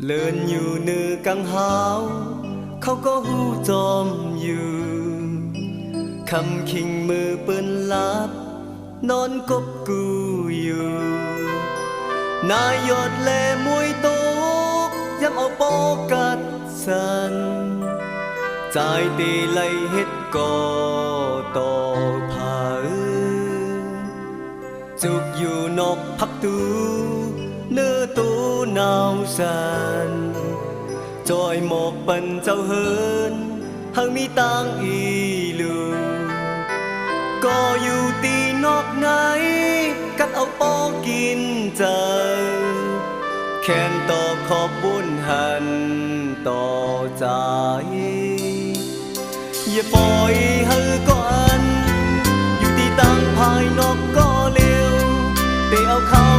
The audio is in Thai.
เลินอยู่เนื้อกังหาวเขาก็หูจอมอยู่คำคิงมือเปิ้นลับนอนกบกูอยู่นายยอดแลมวยตกย้ำเอาโปกัดสันใจตีไลเฮ็ดก่อต่อผาจุกอยู่นอกพักตูเนื้อตูหนาวสันจอยหมอกปันเจ้าเฮินหากมีตังอีลูก็อยู่ตีนอกไหนกัดเอาปอกินใจแค้นต่อขอบบุญหันต่อใจอย่าปล่อยให้ก่อนอยู่ที่ตั้งภายนอกก็เร็วแต่เอาเขา